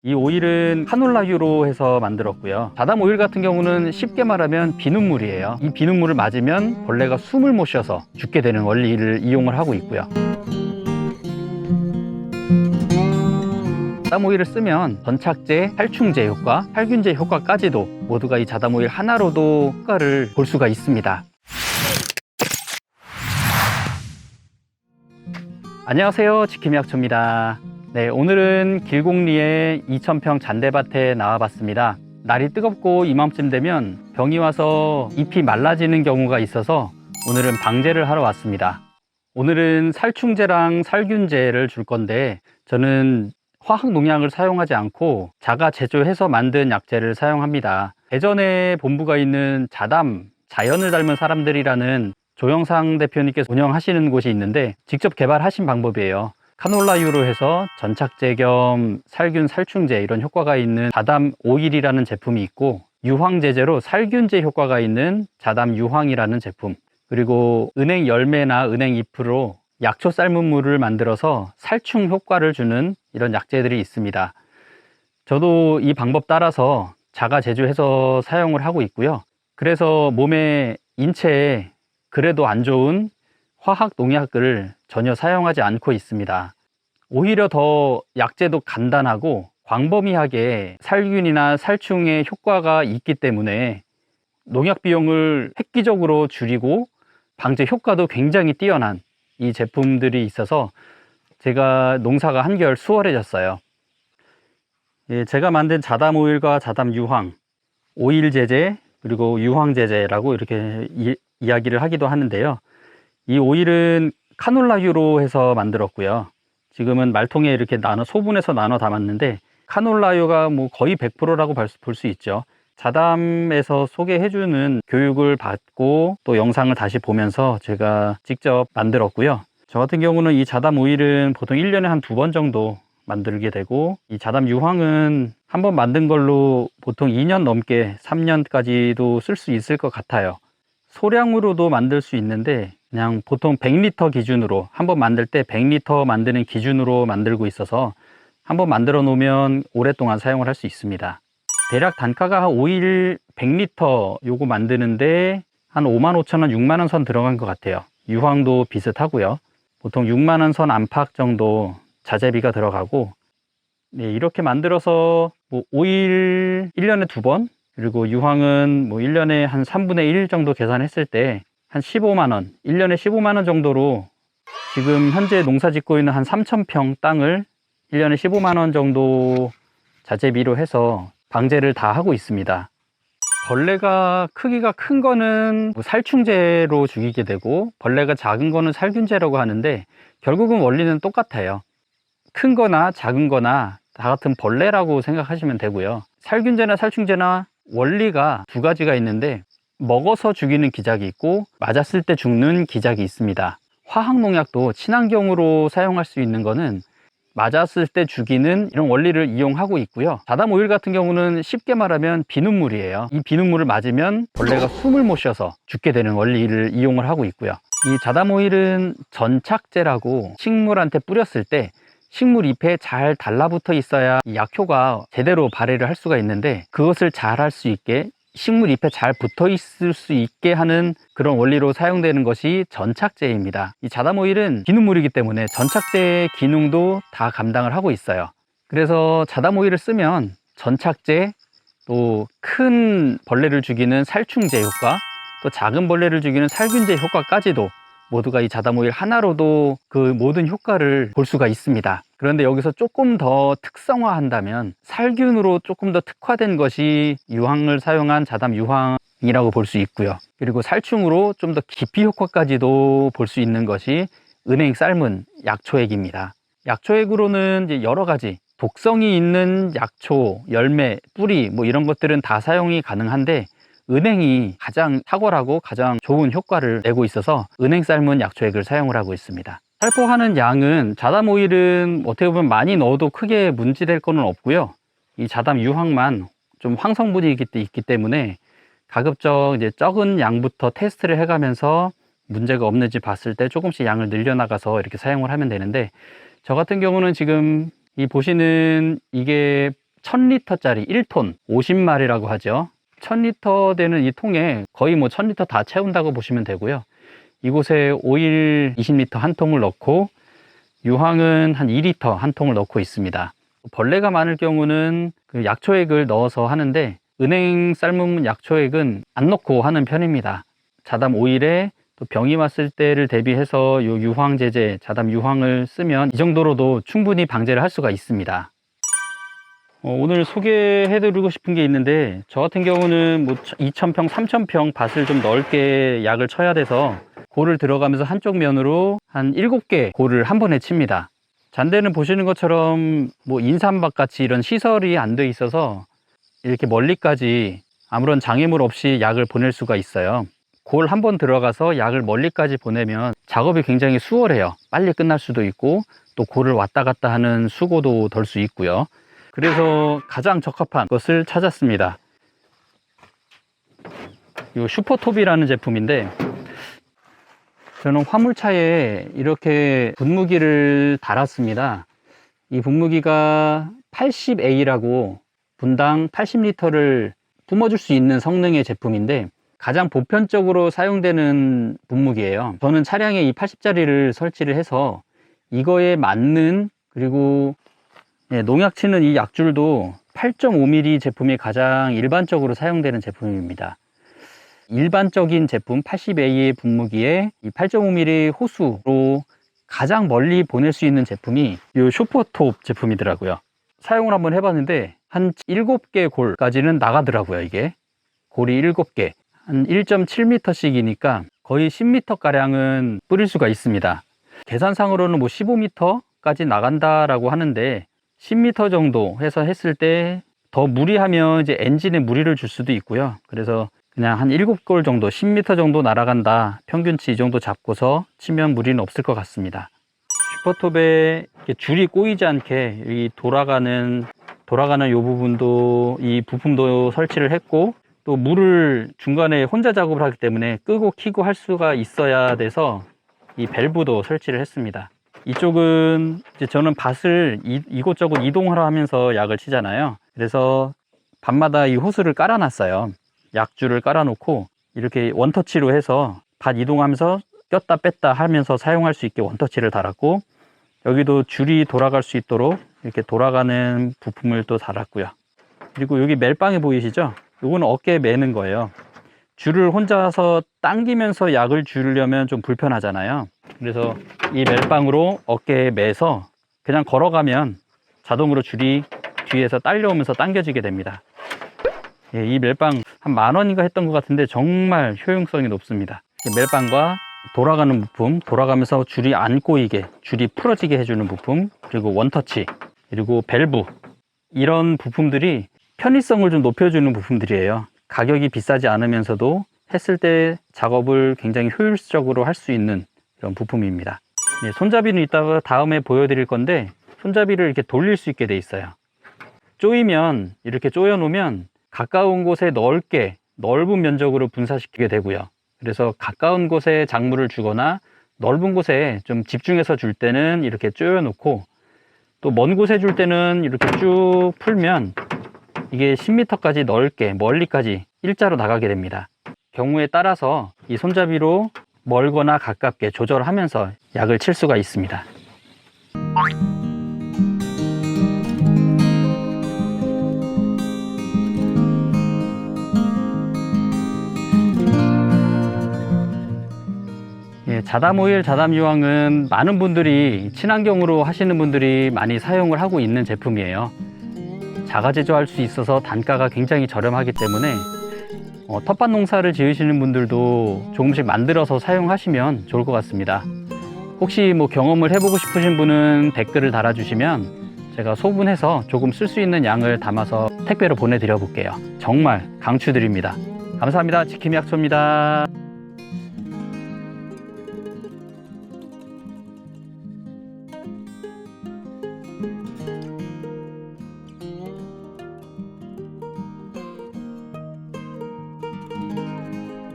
이 오일은 카놀라유로 해서 만들었고요. 자담 오일 같은 경우는 쉽게 말하면 비눗물이에요. 이 비눗물을 맞으면 벌레가 숨을 못 쉬어서 죽게 되는 원리를 이용을 하고 있고요. 자담 오일을 쓰면 전착제, 살충제 효과, 살균제 효과까지도 모두가 이 자담 오일 하나로도 효과를 볼 수가 있습니다. 안녕하세요, 지킴이약초입니다. 네, 오늘은 길곡리의 2000평 잔대밭에 나와봤습니다. 날이 뜨겁고 이맘쯤 되면 병이 와서 잎이 말라지는 경우가 있어서 오늘은 방제를 하러 왔습니다. 오늘은 살충제랑 살균제를 줄 건데 저는 화학 농약을 사용하지 않고 자가 제조해서 만든 약재를 사용합니다. 대전에 본부가 있는 자담, 자연을 닮은 사람들이라는 조영상 대표님께서 운영하시는 곳이 있는데 직접 개발하신 방법이에요. 카놀라유로 해서 전착제 겸 살균, 살충제 이런 효과가 있는 자담 오일이라는 제품이 있고, 유황제제로 살균제 효과가 있는 자담 유황이라는 제품, 그리고 은행 열매나 은행 잎으로 약초 삶은 물을 만들어서 살충 효과를 주는 이런 약재들이 있습니다. 저도 이 방법 따라서 자가 제조해서 사용을 하고 있고요. 그래서 몸에, 인체에 그래도 안 좋은 화학 농약을 전혀 사용하지 않고 있습니다. 오히려 더 약재도 간단하고 광범위하게 살균이나 살충의 효과가 있기 때문에 농약 비용을 획기적으로 줄이고 방제 효과도 굉장히 뛰어난 이 제품들이 있어서 제가 농사가 한결 수월해졌어요. 제가 만든 자담 오일과 자담 유황, 오일 제제 그리고 유황 제제라고 이렇게 이야기를 하기도 하는데요. 이 오일은 카놀라유로 해서 만들었고요. 지금은 말통에 이렇게 소분해서 나눠 담았는데, 카놀라유가 뭐 거의 100%라고 볼 수 있죠. 자담에서 소개해주는 교육을 받고 또 영상을 다시 보면서 제가 직접 만들었고요. 저 같은 경우는 이 자담 오일은 보통 1년에 한 2번 정도 만들게 되고, 이 자담 유황은 한번 만든 걸로 보통 2년 넘게 3년까지도 쓸 수 있을 것 같아요. 소량으로도 만들 수 있는데 그냥 보통 100리터 기준으로, 한번 만들 때 100리터 만드는 기준으로 만들고 있어서 한번 만들어 놓으면 오랫동안 사용을 할 수 있습니다. 대략 단가가 오일 100리터 요거 만드는데 한 55,000원, 6만원 선 들어간 것 같아요. 유황도 비슷하고요. 보통 6만원 선 안팎 정도 자재비가 들어가고, 네, 이렇게 만들어서 뭐 오일 1년에 2번, 그리고 유황은 뭐 1년에 한 3분의 1 정도 계산했을 때 한 15만원, 1년에 15만원 정도로 지금 현재 농사 짓고 있는 한 3,000평 땅을 1년에 15만원 정도 자재비로 해서 방제를 다 하고 있습니다. 벌레가 크기가 큰 거는 뭐 살충제로 죽이게 되고, 벌레가 작은 거는 살균제라고 하는데 결국은 원리는 똑같아요. 큰 거나 작은 거나 다 같은 벌레라고 생각하시면 되고요. 살균제나 살충제나 원리가 두 가지가 있는데, 먹어서 죽이는 기작이 있고 맞았을 때 죽는 기작이 있습니다. 화학농약도 친환경으로 사용할 수 있는 거는 맞았을 때 죽이는 이런 원리를 이용하고 있고요. 자담 오일 같은 경우는 쉽게 말하면 비눗물이에요. 이 비눗물을 맞으면 벌레가 숨을 못 쉬어서 죽게 되는 원리를 이용을 하고 있고요. 이 자담 오일은 전착제라고 식물한테 뿌렸을 때 식물 잎에 잘 달라붙어 있어야 이 약효가 제대로 발휘를 할 수가 있는데, 그것을 잘 할 수 있게, 식물 잎에 잘 붙어 있을 수 있게 하는 그런 원리로 사용되는 것이 전착제입니다. 이 자담 오일은 비눗물이기 때문에 전착제의 기능도 다 감당을 하고 있어요. 그래서 자담 오일을 쓰면 전착제, 또 큰 벌레를 죽이는 살충제 효과, 또 작은 벌레를 죽이는 살균제 효과까지도 모두가 이 자담 오일 하나로도 그 모든 효과를 볼 수가 있습니다. 그런데 여기서 조금 더 특성화한다면 살균으로 조금 더 특화된 것이 유황을 사용한 자담 유황이라고 볼 수 있고요. 그리고 살충으로 좀 더 깊이 효과까지도 볼 수 있는 것이 은행 삶은 약초액입니다. 약초액으로는 이제 여러 가지 독성이 있는 약초, 열매, 뿌리 뭐 이런 것들은 다 사용이 가능한데, 은행이 가장 탁월하고 가장 좋은 효과를 내고 있어서 은행 삶은 약초액을 사용을 하고 있습니다. 살포하는 양은 자담 오일은 어떻게 보면 많이 넣어도 크게 문제될 거는 없고요. 이 자담 유황만 좀 황성분이 있기 때문에 가급적 이제 적은 양부터 테스트를 해가면서 문제가 없는지 봤을 때 조금씩 양을 늘려나가서 이렇게 사용을 하면 되는데, 저 같은 경우는 지금 이 보시는 이게 1000리터짜리 1톤 50마리라고 하죠. 1000리터 되는 이 통에 거의 뭐 1000리터 다 채운다고 보시면 되고요. 이곳에 오일 20리터 한 통을 넣고 유황은 한 2리터 한 통을 넣고 있습니다. 벌레가 많을 경우는 그 약초액을 넣어서 하는데 은행 삶은 약초액은 안 넣고 하는 편입니다. 자담 오일에 또 병이 왔을 때를 대비해서 요 유황제제, 자담 유황을 쓰면 이 정도로도 충분히 방제를 할 수가 있습니다. 오늘 소개해드리고 싶은 게 있는데, 저 같은 경우는 뭐 2000평, 3000평 밭을 좀 넓게 약을 쳐야 돼서 골을 들어가면서 한쪽 면으로 한 7개 골을 한 번에 칩니다. 잔대는 보시는 것처럼 뭐 인삼밭 같이 이런 시설이 안 돼 있어서 이렇게 멀리까지 아무런 장애물 없이 약을 보낼 수가 있어요. 골 한 번 들어가서 약을 멀리까지 보내면 작업이 굉장히 수월해요. 빨리 끝날 수도 있고 또 골을 왔다 갔다 하는 수고도 덜 수 있고요. 그래서 가장 적합한 것을 찾았습니다. 이 슈퍼톱이라는 제품인데, 저는 화물차에 이렇게 분무기를 달았습니다. 이 분무기가 80A라고 분당 80리터를 뿜어줄 수 있는 성능의 제품인데, 가장 보편적으로 사용되는 분무기예요. 저는 차량에 이 80짜리를 설치를 해서 이거에 맞는, 그리고 농약 치는 이 약줄도 8.5mm 제품이 가장 일반적으로 사용되는 제품입니다. 일반적인 제품 80A의 분무기에 이 8.5mm 호수로 가장 멀리 보낼 수 있는 제품이 이 슈퍼톱 제품이더라고요. 사용을 한번 해봤는데 한 7개 골까지는 나가더라고요. 이게 골이 7개, 한 1.7m씩이니까 거의 10m 가량은 뿌릴 수가 있습니다. 계산상으로는 뭐 15m까지 나간다라고 하는데 10m 정도 해서 했을 때 더 무리하면 이제 엔진에 무리를 줄 수도 있고요. 그래서 그냥 한 7골 정도, 10m 정도 날아간다, 평균치 이 정도 잡고서 치면 무리는 없을 것 같습니다. 슈퍼톱에 줄이 꼬이지 않게 이 돌아가는 이 부분도, 이 부품도 설치를 했고, 또 물을 중간에 혼자 작업을 하기 때문에 끄고 켜고 할 수가 있어야 돼서 이 밸브도 설치를 했습니다. 이쪽은 이제 저는 밭을 이곳저곳 이동을 하면서 약을 치잖아요. 그래서 밭마다 이 호스를 깔아 놨어요. 약줄을 깔아 놓고 이렇게 원터치로 해서 밭 이동하면서 꼈다 뺐다 하면서 사용할 수 있게 원터치를 달았고, 여기도 줄이 돌아갈 수 있도록 이렇게 돌아가는 부품을 또 달았고요. 그리고 여기 멜빵이 보이시죠? 요거는 어깨에 매는 거예요. 줄을 혼자서 당기면서 약을 주려면 좀 불편하잖아요. 그래서 이 멜빵으로 어깨에 매서 그냥 걸어가면 자동으로 줄이 뒤에서 딸려오면서 당겨지게 됩니다. 예, 이 멜빵 한 10,000원인가 했던 것 같은데 정말 효용성이 높습니다. 멜빵과 돌아가는 부품, 돌아가면서 줄이 안 꼬이게, 줄이 풀어지게 해주는 부품, 그리고 원터치, 그리고 밸브, 이런 부품들이 편의성을 좀 높여주는 부품들이에요. 가격이 비싸지 않으면서도 했을 때 작업을 굉장히 효율적으로 할 수 있는 이런 부품입니다. 네, 손잡이는 이따가 다음에 보여드릴 건데, 손잡이를 이렇게 돌릴 수 있게 돼 있어요. 조이면, 이렇게 조여 놓으면 가까운 곳에 넓은 면적으로 분사시키게 되고요. 그래서 가까운 곳에 작물을 주거나 넓은 곳에 좀 집중해서 줄 때는 이렇게 조여 놓고, 또 먼 곳에 줄 때는 이렇게 쭉 풀면 이게 10m까지 넓게 멀리까지 일자로 나가게 됩니다. 경우에 따라서 이 손잡이로 멀거나 가깝게 조절하면서 약을 칠 수가 있습니다. 자담오일, 자담유황은 많은 분들이 친환경으로 하시는 분들이 많이 사용을 하고 있는 제품이에요. 자가 제조할 수 있어서 단가가 굉장히 저렴하기 때문에 텃밭 농사를 지으시는 분들도 조금씩 만들어서 사용하시면 좋을 것 같습니다. 혹시 뭐 경험을 해보고 싶으신 분은 댓글을 달아주시면 제가 소분해서 조금 쓸 수 있는 양을 담아서 택배로 보내드려 볼게요. 정말 강추드립니다. 감사합니다. 지킴이 약초입니다.